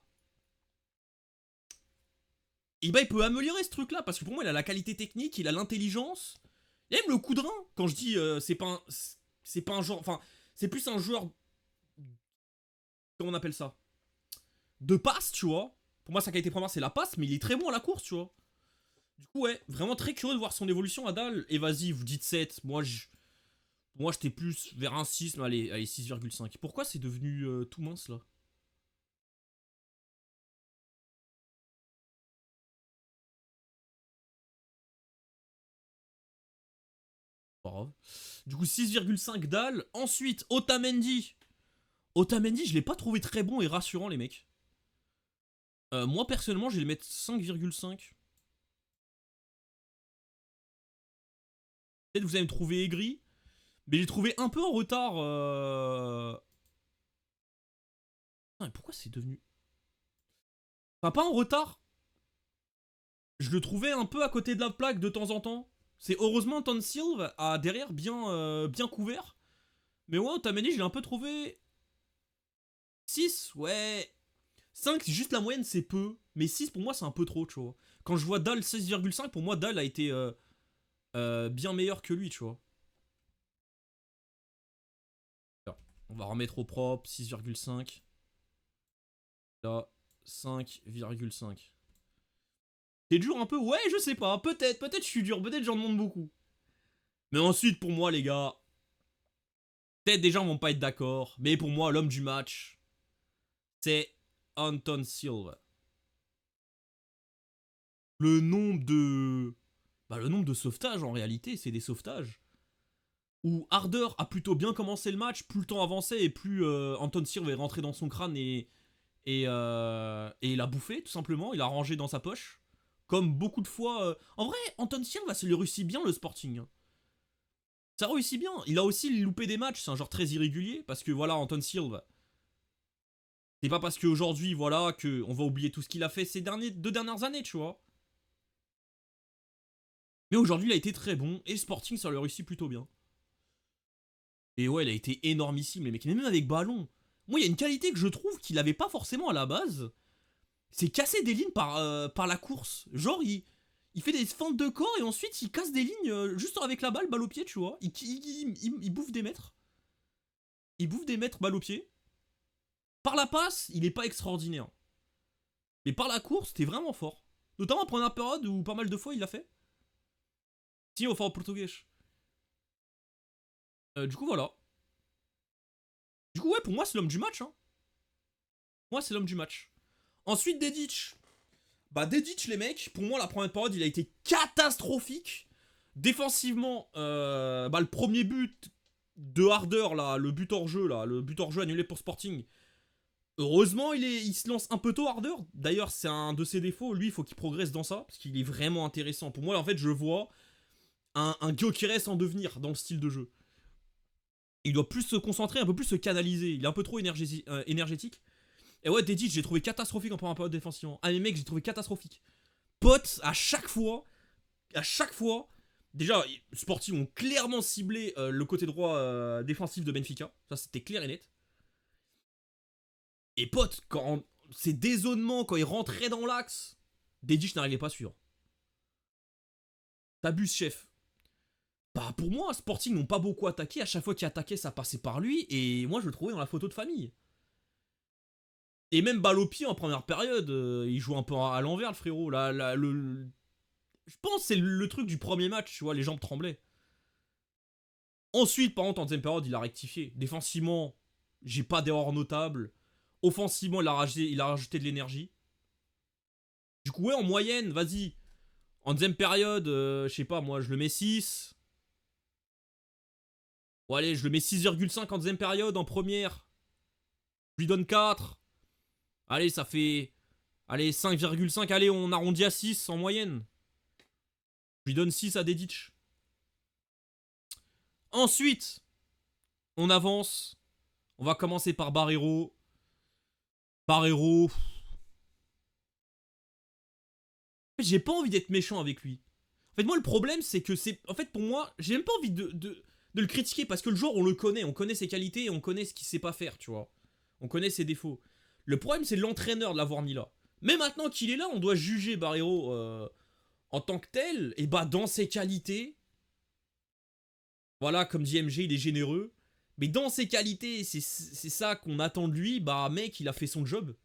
Et bah, il peut améliorer ce truc-là, parce que pour moi, il a la qualité technique, il a l'intelligence. Il a même le coup de rein. Quand je dis, c'est pas un genre, enfin, c'est plus un joueur, comment on appelle ça, de passe, tu vois. Pour moi, sa qualité première, c'est la passe, mais il est très bon à la course, tu vois. Du coup, ouais, vraiment très curieux de voir son évolution à Dahl. Et vas-y, vous dites 7. Moi, j'étais plus vers un 6, mais allez 6,5. Pourquoi c'est devenu tout mince, là? Pas grave. Du coup, 6,5 Dahl. Ensuite, Otamendi. Otamendi, je l'ai pas trouvé très bon et rassurant, les mecs. Moi, personnellement, je vais le mettre 5,5. Peut-être vous allez me trouver aigri. Mais j'ai trouvé un peu en retard. Putain, mais pourquoi c'est devenu. Enfin, pas en retard. Je le trouvais un peu à côté de la plaque de temps en temps. C'est heureusement Tonsil a derrière bien couvert. Mais ouais, Otamendi, je l'ai un peu trouvé. 6, ouais. 5, juste la moyenne, c'est peu. Mais 6, pour moi, c'est un peu trop, tu vois. Quand je vois Dahl 16,5, pour moi, Dahl a été bien meilleur que lui, tu vois. Alors, on va remettre au propre, 6,5. Là, 5,5. C'est dur un peu? Ouais, je sais pas. Peut-être je suis dur. Peut-être j'en demande beaucoup. Mais ensuite, pour moi, les gars, peut-être des gens vont pas être d'accord. Mais pour moi, l'homme du match, c'est Anton Silva. Le nombre de... Bah, le nombre de sauvetages, en réalité, c'est des sauvetages. Où Harder a plutôt bien commencé le match, plus le temps avançait et plus Anton Silva est rentré dans son crâne et il a bouffé, tout simplement. Il a rangé dans sa poche. Comme beaucoup de fois... En vrai, Anton Silva, ça lui réussit bien le Sporting. Ça réussit bien. Il a aussi loupé des matchs, c'est un genre très irrégulier. Parce que voilà, Anton Silva... C'est pas parce qu'aujourd'hui, voilà, qu'on va oublier tout ce qu'il a fait ces 2 dernières années, tu vois. Mais aujourd'hui, il a été très bon. Et Sporting, ça lui réussit plutôt bien. Et ouais, il a été énormissime, les mecs. Mais même avec ballon. Moi, il y a une qualité que je trouve qu'il avait pas forcément à la base. C'est casser des lignes par la course. Genre, il fait des feintes de corps et ensuite il casse des lignes juste avec la balle au pied, tu vois. Il bouffe des mètres. Il bouffe des mètres balle au pied. Par la passe, il est pas extraordinaire. Mais par la course, t'es vraiment fort. Notamment en première période où pas mal de fois il l'a fait. Si, au fort portugais. Du coup, voilà. Du coup, ouais, pour moi, c'est l'homme du match. Hein. Moi, c'est l'homme du match. Ensuite, Dedic. Bah, Dedic, les mecs, pour moi, la première période, il a été catastrophique. Défensivement, bah, le premier but de Harder, là, le but hors jeu, là, le but hors jeu annulé pour Sporting. Heureusement, il se lance un peu tôt, Harder. D'ailleurs, c'est un de ses défauts. Lui, il faut qu'il progresse dans ça, parce qu'il est vraiment intéressant. Pour moi, en fait, je vois un Gyökeres en devenir dans le style de jeu. Il doit plus se concentrer, un peu plus se canaliser. Il est un peu trop énergétique. Et ouais, Dedic, j'ai trouvé catastrophique en première période défensivement. Ah, les mecs, j'ai trouvé catastrophique. Potes, à chaque fois, déjà, Sporting ont clairement ciblé le côté droit défensif de Benfica. Ça, c'était clair et net. Et potes, quand ces dézonements, quand ils rentraient dans l'axe, Dedic n'arrivait pas à suivre. T'abuses, chef. Bah, pour moi, Sporting n'ont pas beaucoup attaqué. À chaque fois qu'ils attaquaient, ça passait par lui. Et moi, je le trouvais dans la photo de famille. Et même balle au pied en première période, il joue un peu à l'envers, le frérot. Je pense que c'est le truc du premier match, tu vois, les jambes tremblaient. Ensuite, par contre, en deuxième période, il a rectifié. Défensivement, j'ai pas d'erreur notable. Offensivement, il a rajouté de l'énergie. Du coup, ouais, en moyenne, vas-y. En deuxième période, je sais pas, moi, je le mets 6. Bon, allez, je le mets 6,5 en deuxième période. En première, je lui donne 4. Allez, ça fait... Allez, 5,5. Allez, on arrondit à 6 en moyenne. Je lui donne 6 à Dedic. Ensuite, on avance. On va commencer par Barreiro. Barreiro. J'ai pas envie d'être méchant avec lui. En fait, moi, le problème, c'est que c'est... En fait, pour moi, j'ai même pas envie de le critiquer parce que le joueur, on connaît ses qualités et on connaît ce qu'il sait pas faire, tu vois. On connaît ses défauts. Le problème, c'est l'entraîneur de l'avoir mis là. Mais maintenant qu'il est là, on doit juger Barreiro en tant que tel. Et bah, dans ses qualités... Voilà, comme dit MG, il est généreux. Mais dans ses qualités, c'est ça qu'on attend de lui. Bah, mec, il a fait son job.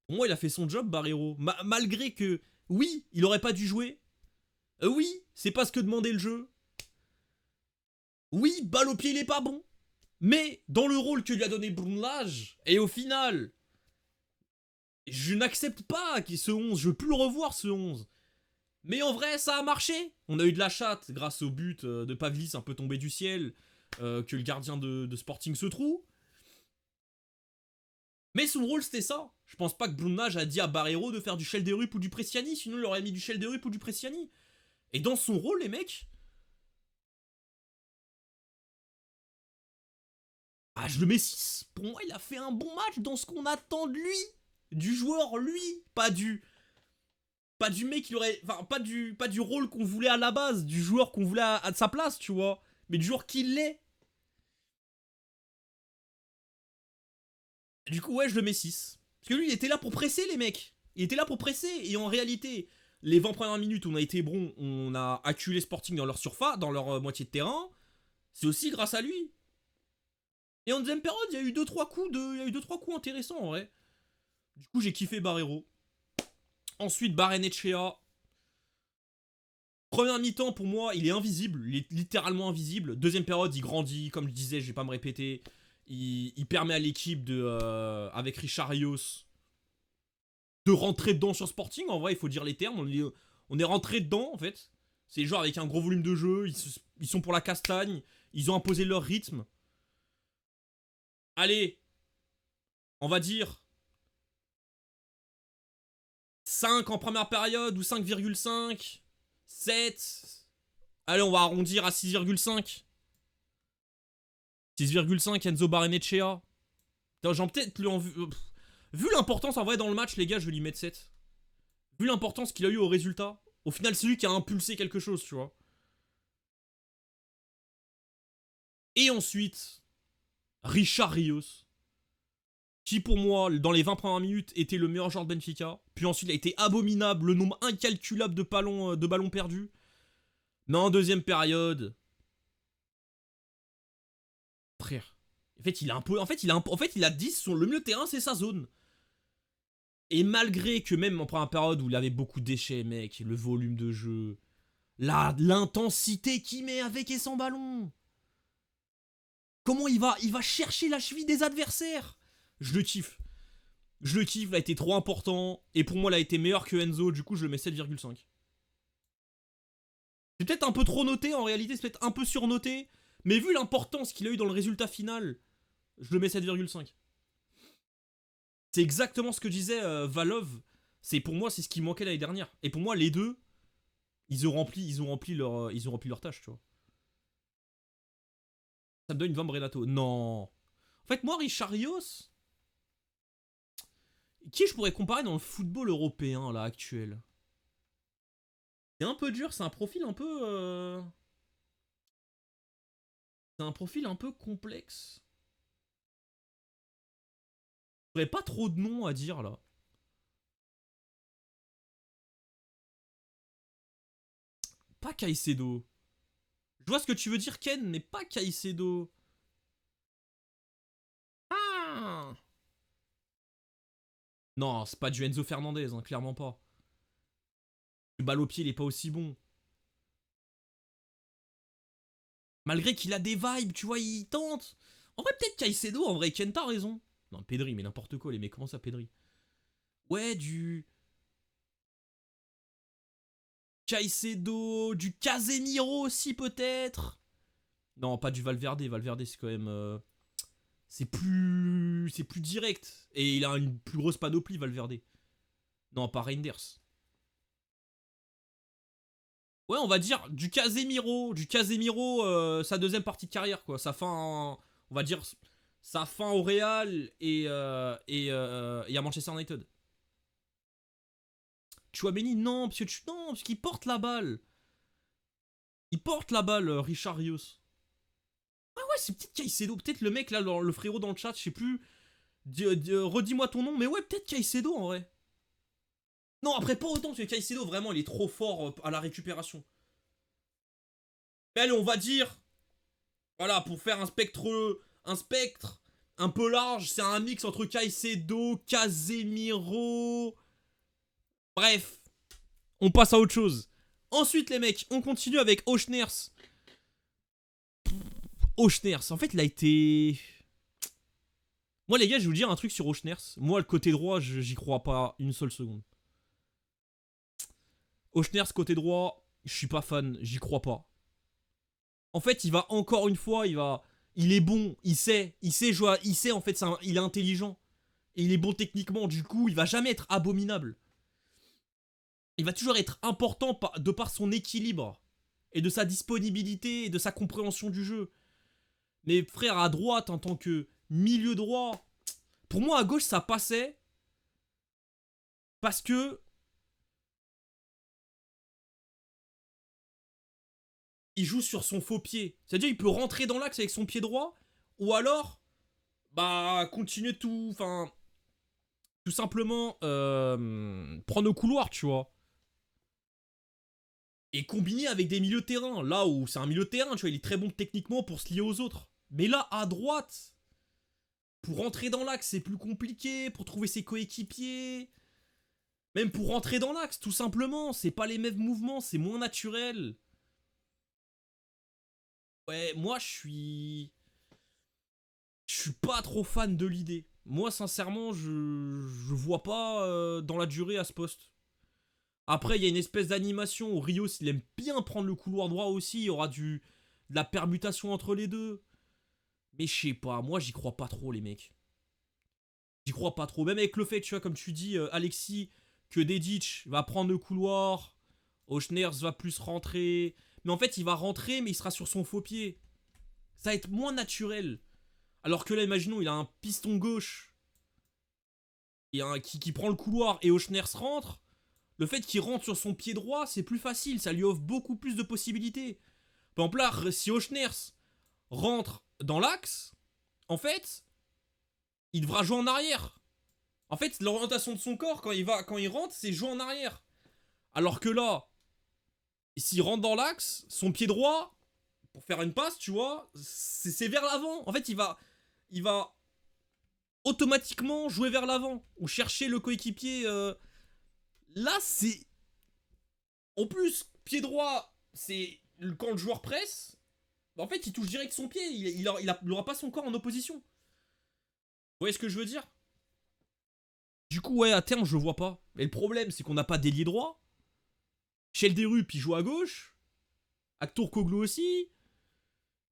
Pour moi, il a fait son job, Barreiro. Malgré que, oui, il aurait pas dû jouer. Oui, c'est pas ce que demandait le jeu. Oui, balle au pied, il est pas bon. Mais, dans le rôle que lui a donné Brunlage, et au final, je n'accepte pas ce 11. Je veux plus le revoir, ce 11. Mais en vrai, ça a marché. On a eu de la chatte grâce au but de Pavlis un peu tombé du ciel, que le gardien de Sporting se trouve. Mais son rôle, c'était ça. Je pense pas que Brunage a dit à Barreiro de faire du Schelderup ou du Bresciani, sinon il aurait mis du Schelderup ou du Bresciani. Et dans son rôle, les mecs... Ah, je le mets 6. Pour moi, il a fait un bon match dans ce qu'on attend de lui. Du joueur, lui. Pas du mec qui aurait... Enfin, pas du rôle qu'on voulait à la base. Du joueur qu'on voulait à sa place, tu vois. Mais du joueur qui l'est. Du coup, ouais, je le mets 6. Parce que lui, il était là pour presser, les mecs. Il était là pour presser. Et en réalité, les 20 premières minutes où on a été bon, on a acculé Sporting dans leur surface, dans leur moitié de terrain. C'est aussi grâce à lui. Et en deuxième période, il y a eu 2-3 coups intéressants, en vrai. Du coup, j'ai kiffé Barreiro. Ensuite, Barrenechea. Première mi-temps, pour moi, il est invisible. Il est littéralement invisible. Deuxième période, il grandit. Comme je disais, je vais pas me répéter. Il permet à l'équipe de, avec Richard Rios de rentrer dedans sur Sporting. En vrai, il faut dire les termes. On est rentré dedans, en fait. C'est genre avec un gros volume de jeu. Ils sont pour la castagne. Ils ont imposé leur rythme. Allez, on va dire 5 en première période ou 5,5. 7. Allez, on va arrondir à 6,5. 6,5 Enzo Barrenechea. J'ai peut-être lui en vu l'importance en vrai dans le match, les gars, je vais lui mettre 7. Vu l'importance qu'il a eu au résultat, au final, c'est lui qui a impulsé quelque chose, tu vois. Et ensuite, Richard Rios, qui pour moi, dans les 20 premières minutes, était le meilleur joueur de Benfica. Puis ensuite, il a été abominable, le nombre incalculable de ballons perdus. Mais en deuxième période, frère, en fait, il a 10, le milieu de terrain, c'est sa zone. Et malgré que même en première période où il avait beaucoup de déchets, mec, le volume de jeu, l'intensité qu'il met avec et sans ballon. Comment il va chercher la cheville des adversaires. Je le kiffe. Il a été trop important. Et pour moi, il a été meilleur que Enzo. Du coup, je le mets 7,5. C'est peut-être un peu trop noté. En réalité, c'est peut-être un peu surnoté. Mais vu l'importance qu'il a eu dans le résultat final, je le mets 7,5. C'est exactement ce que disait Valov. Pour moi, c'est ce qui manquait l'année dernière. Et pour moi, les deux, ils ont rempli leur tâche, tu vois. Ça me donne une Van Brenato. Non. En fait, moi, Richard Rios, qui je pourrais comparer dans le football européen, là, actuel? C'est un peu dur, c'est un profil un peu... C'est un profil un peu complexe. J'aurais pas trop de noms à dire, là. Pas Caicedo. Je vois ce que tu veux dire, Ken, mais pas Caicedo. Ah non, c'est pas du Enzo Fernandez, hein, clairement pas. Le balle au pied, il est pas aussi bon. Malgré qu'il a des vibes, tu vois, il tente. En vrai, peut-être Caicedo, en vrai, Ken, t'as raison. Non, Pedri, mais n'importe quoi, les mecs, comment ça, Pedri? Ouais, du Caicedo, du Casemiro aussi, peut-être. Non, pas du Valverde. Valverde, c'est quand même... c'est plus direct. Et il a une plus grosse panoplie, Valverde. Non, pas Reinders. Ouais, on va dire du Casemiro. Sa deuxième partie de carrière, quoi. Sa fin, on va dire, sa fin au Real et à Manchester United. Chouameni, non, parce qu'il porte la balle. Il porte la balle, Richard Rios. Ah ouais, c'est peut-être Caicedo. Peut-être le mec, là, le frérot dans le chat, je sais plus. Redis-moi ton nom, mais ouais, peut-être Caicedo, en vrai. Non, après, pas autant, parce que Caicedo, vraiment, il est trop fort à la récupération. Mais allez, on va dire... Voilà, pour faire un spectre un peu large, c'est un mix entre Caicedo, Casemiro. Bref, on passe à autre chose. Ensuite, les mecs, on continue avec Auchners. En fait, il a été... Moi, les gars, je vais vous dire un truc sur Auchners. Moi, le côté droit, j'y crois pas une seule seconde. Auchners, côté droit, je suis pas fan, j'y crois pas. En fait, il va encore une fois, il est bon, il sait jouer, il sait en fait, il est intelligent. Et il est bon techniquement, du coup, il va jamais être abominable. Il va toujours être important de par son équilibre. Et de sa disponibilité et de sa compréhension du jeu. Mais frère, à droite, en tant que milieu droit, pour moi, à gauche, ça passait. Parce que il joue sur son faux pied. C'est-à-dire, il peut rentrer dans l'axe avec son pied droit. Ou alors, bah, continuer tout simplement prendre au couloir, tu vois. Et combiner avec des milieux de terrain. Là où c'est un milieu de terrain, tu vois, il est très bon techniquement pour se lier aux autres. Mais là, à droite, Pour rentrer dans l'axe, c'est plus compliqué, pour trouver ses coéquipiers. Même pour rentrer dans l'axe, tout simplement. C'est pas les mêmes mouvements, c'est moins naturel. Ouais, moi, je suis pas trop fan de l'idée. Moi, sincèrement, je vois pas dans la durée à ce poste. Après, il y a une espèce d'animation où Rios, il aime bien prendre le couloir droit aussi. Il y aura de la permutation entre les deux. Mais je sais pas, moi, j'y crois pas trop, les mecs. J'y crois pas trop. Même avec le fait, tu vois, comme tu dis, Alexis, que Dedic va prendre le couloir, Auchners va plus rentrer. Mais en fait, il va rentrer, mais il sera sur son faux pied. Ça va être moins naturel. Alors que là, imaginons, il a un piston gauche et qui prend le couloir et Auchners rentre. Le fait qu'il rentre sur son pied droit, c'est plus facile. Ça lui offre beaucoup plus de possibilités. Par exemple, là, si Auchners rentre dans l'axe, en fait, il devra jouer en arrière. En fait, l'orientation de son corps, quand il rentre, c'est jouer en arrière. Alors que là, s'il rentre dans l'axe, son pied droit, pour faire une passe, tu vois, c'est vers l'avant. En fait, il va automatiquement jouer vers l'avant. Ou chercher le coéquipier. Là, c'est... En plus, pied droit, c'est quand le joueur presse. En fait, il touche direct son pied. Il aura pas son corps en opposition. Vous voyez ce que je veux dire? Du coup, ouais, à terme, je le vois pas. Mais le problème, c'est qu'on n'a pas d'ailier droit. Chelderup, il joue à gauche. Aktourkoglou aussi.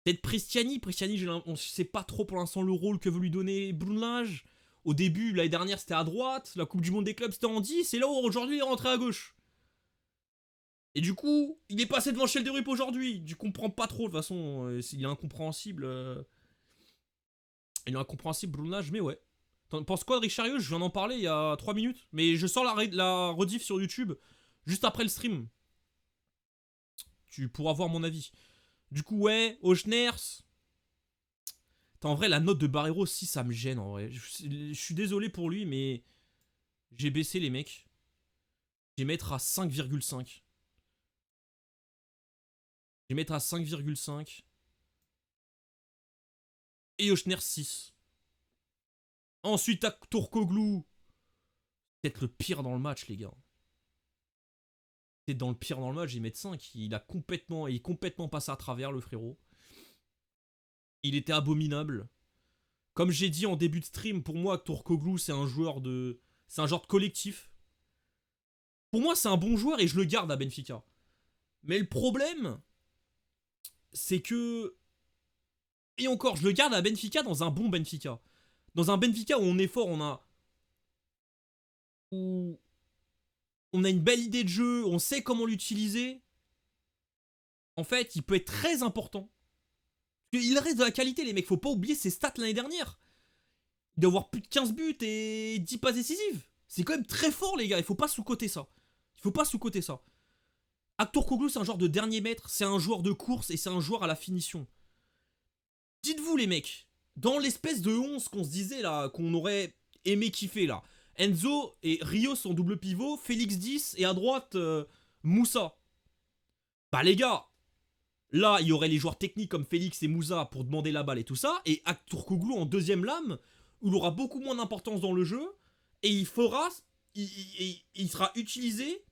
Peut-être Prestiani. Prestiani, on sait pas trop pour l'instant le rôle que veut lui donner Brunlage. Au début, l'année dernière, c'était à droite. La Coupe du Monde des clubs, c'était en 10. Et là, aujourd'hui, il est rentré à gauche. Et du coup, il est passé devant Chelderup aujourd'hui. Du coup, on comprend pas trop. De toute façon, il est incompréhensible. Il est incompréhensible, Brunlage, mais ouais. T'en penses quoi de Richarieux? Je viens d'en parler il y a 3 minutes. Mais je sors la rediff sur YouTube juste après le stream. Tu pourras voir mon avis. Du coup, ouais, Auchners. En vrai, la note de Barreiro, si ça me gêne en vrai. Je suis désolé pour lui, mais j'ai baissé les mecs. Je vais mettre à 5,5. Je vais mettre à 5,5. Et Auchners 6. Ensuite, à Tourcoglou. Peut-être le pire dans le match, les gars. C'est dans le pire dans le match, j'ai mettre 5. Il est complètement passé à travers, le frérot. Il était abominable. Comme j'ai dit en début de stream, pour moi, Tourcoglou, c'est un joueur de collectif. Pour moi, c'est un bon joueur et je le garde à Benfica. Mais le problème, c'est que... Et encore, je le garde à Benfica dans un bon Benfica. Dans un Benfica où on est fort, où on a une belle idée de jeu, on sait comment l'utiliser. En fait, il peut être très important. Il reste de la qualité, les mecs. Faut pas oublier ses stats l'année dernière. Il doit avoir plus de 15 buts et 10 passes décisives. C'est quand même très fort, les gars. Il faut pas sous-coter ça. Il faut pas sous-coter ça. Aktourkoglou, c'est un joueur de dernier mètre, c'est un joueur de course et c'est un joueur à la finition. Dites-vous, les mecs, dans l'espèce de 11 qu'on se disait là, qu'on aurait aimé kiffer là, Enzo et Rios en double pivot, Félix 10 et à droite Moussa. Bah les gars, là il y aurait les joueurs techniques comme Félix et Moussa pour demander la balle et tout ça, et Aktourkoglou en deuxième lame, où il aura beaucoup moins d'importance dans le jeu, et il sera utilisé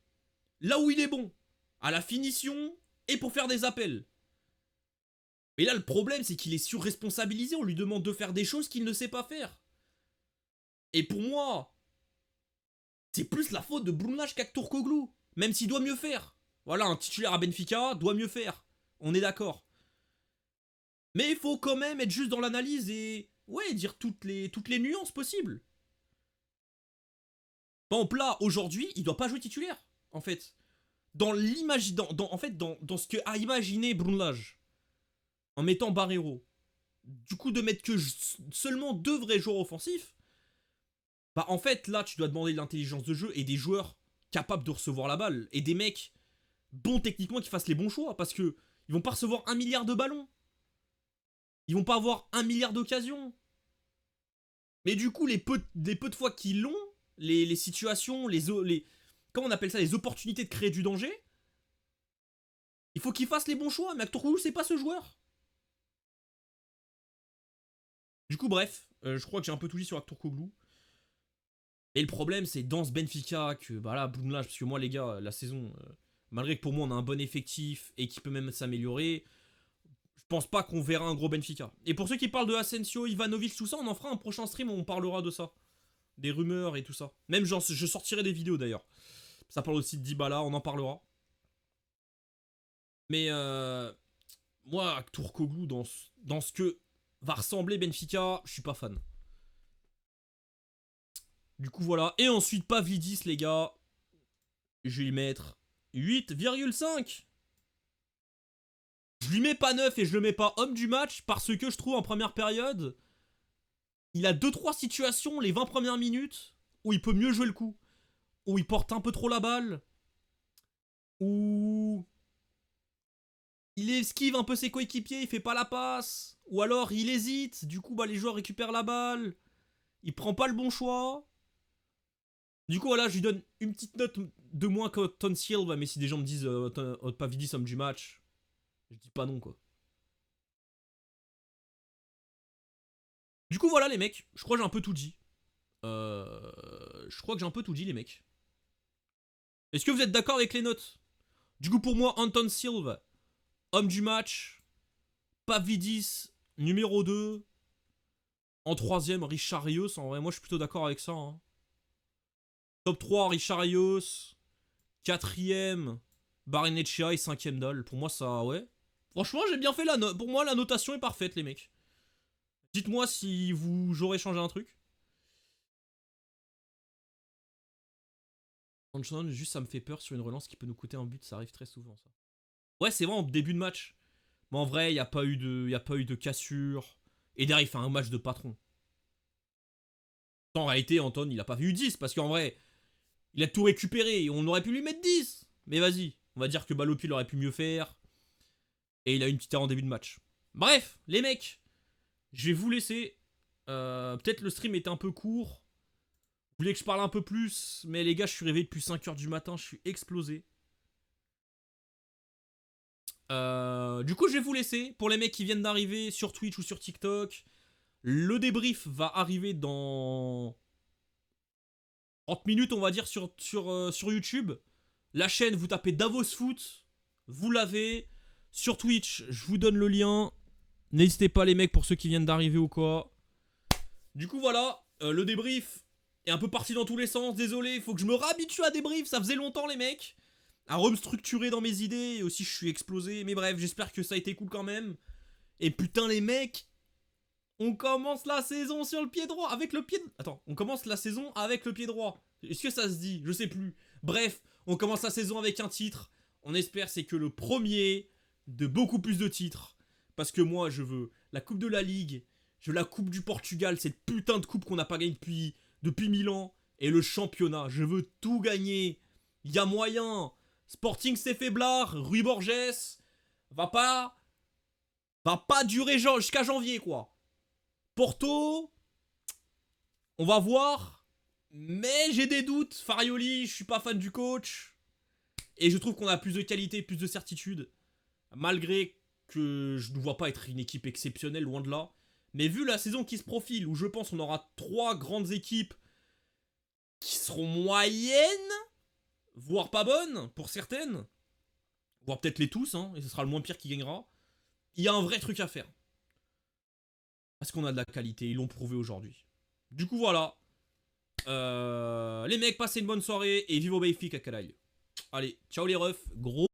là où il est bon. À la finition et pour faire des appels. Mais là, le problème, c'est qu'il est surresponsabilisé. On lui demande de faire des choses qu'il ne sait pas faire. Et pour moi, c'est plus la faute de Brunlage qu'Aktourkoglou. Même s'il doit mieux faire. Voilà, un titulaire à Benfica doit mieux faire. On est d'accord. Mais il faut quand même être juste dans l'analyse et... Ouais, dire toutes les nuances possibles. Par exemple, là, aujourd'hui, il doit pas jouer titulaire, en fait. Dans ce que a imaginé Brunlage, en mettant Barreiro, du coup de mettre que seulement 2 vrais joueurs offensifs, bah en fait là tu dois demander de l'intelligence de jeu et des joueurs capables de recevoir la balle et des mecs bons techniquement qui fassent les bons choix parce que ils vont pas recevoir 1 milliard de ballons, ils vont pas avoir 1 milliard d'occasions, mais du coup les peu de fois qu'ils l'ont, les situations, comment on appelle ça, les opportunités de créer du danger, il faut qu'ils fassent les bons choix. Mais Aktourkoglou, c'est pas ce joueur. Du coup, bref, Je crois que j'ai un peu tout dit sur Turkoglu. Et le problème, c'est dans ce Benfica que, bah là, boum là, parce que moi, les gars, la saison, malgré que pour moi, on a un bon effectif et qui peut même s'améliorer, je pense pas qu'on verra un gros Benfica. Et pour ceux qui parlent de Asensio, Ivanovic, tout ça, on en fera un prochain stream où on parlera de ça. Des rumeurs et tout ça. Même, genre, je sortirai des vidéos d'ailleurs. Ça parle aussi de Dybala, on en parlera. Mais, moi, Turkoglu, dans ce que va ressembler Benfica, je suis pas fan. Du coup, voilà. Et ensuite, Pavlidis, les gars. Je vais lui mettre 8,5. Je lui mets pas 9 et je le mets pas homme du match parce que je trouve en première période, il a 2-3 situations les 20 premières minutes où il peut mieux jouer le coup. Où il porte un peu trop la balle. Où il esquive un peu ses coéquipiers, il fait pas la passe. Ou alors il hésite, du coup bah, les joueurs récupèrent la balle. Il prend pas le bon choix. Du coup, voilà, je lui donne une petite note de moins que Ton Silva, mais si des gens me disent Pavlidis homme du match, je dis pas non, quoi. Du coup, voilà, les mecs, je crois que j'ai un peu tout dit. Je crois que j'ai un peu tout dit, les mecs. Est-ce que vous êtes d'accord avec les notes? Du coup, pour moi, Anton Silva, homme du match. Pavlidis, numéro 2. En troisième, Richard Rios. En vrai, moi, je suis plutôt d'accord avec ça. Hein. Top 3, Richard Rios. Quatrième, Barrenetchea et cinquième Dahl. Pour moi, ça, ouais. Franchement, j'ai bien fait la note. Pour moi, la notation est parfaite, les mecs. Dites-moi si j'aurais changé un truc. Johnson, juste ça me fait peur sur une relance qui peut nous coûter un but. Ça arrive très souvent, ça. Ouais, c'est vrai, en début de match. Mais en vrai, il n'y a pas eu de cassure. Et derrière, il fait un match de patron. En réalité, Anton, il a pas vu 10 parce qu'en vrai, il a tout récupéré. On aurait pu lui mettre 10. Mais vas-y, on va dire que Balopi aurait pu mieux faire. Et il a eu une petite erreur en début de match. Bref, les mecs, je vais vous laisser. Peut-être le stream était un peu court. Vous voulez que je parle un peu plus? Mais les gars, je suis réveillé depuis 5h du matin. Je suis explosé. Du coup, je vais vous laisser. Pour les mecs qui viennent d'arriver sur Twitch ou sur TikTok, le débrief va arriver dans 30 minutes, on va dire, sur YouTube. La chaîne, vous tapez Davos Foot. Vous l'avez. Sur Twitch, je vous donne le lien. N'hésitez pas, les mecs, pour ceux qui viennent d'arriver ou quoi. Du coup, voilà. Le débrief est un peu parti dans tous les sens. Désolé, il faut que je me réhabitue à débrief. Ça faisait longtemps, les mecs. À me structurer dans mes idées. Et aussi, je suis explosé. Mais bref, j'espère que ça a été cool quand même. Et putain, les mecs. On commence la saison sur le pied droit. Avec le pied... Attends, on commence la saison avec le pied droit. Est-ce que ça se dit? Je sais plus. Bref, on commence la saison avec un titre. On espère c'est que le premier de beaucoup plus de titres. Parce que moi, je veux la Coupe de la Ligue. Je veux la Coupe du Portugal. Cette putain de coupe qu'on n'a pas gagnée depuis 1000 ans. Et le championnat. Je veux tout gagner. Il y a moyen. Sporting c'est faiblard. Rui Borges. Va pas durer jusqu'à janvier, quoi. Porto, on va voir. Mais j'ai des doutes. Farioli, je suis pas fan du coach. Et je trouve qu'on a plus de qualité, plus de certitude. Malgré que je ne vois pas être une équipe exceptionnelle, loin de là. Mais vu la saison qui se profile, où je pense qu'on aura 3 grandes équipes qui seront moyennes, voire pas bonnes, pour certaines, voire peut-être les tous, hein, et ce sera le moins pire qui gagnera, il y a un vrai truc à faire. Parce qu'on a de la qualité, ils l'ont prouvé aujourd'hui. Du coup, voilà. Les mecs, passez une bonne soirée et vive au Benfica, Calaï. Allez, ciao les refs, gros.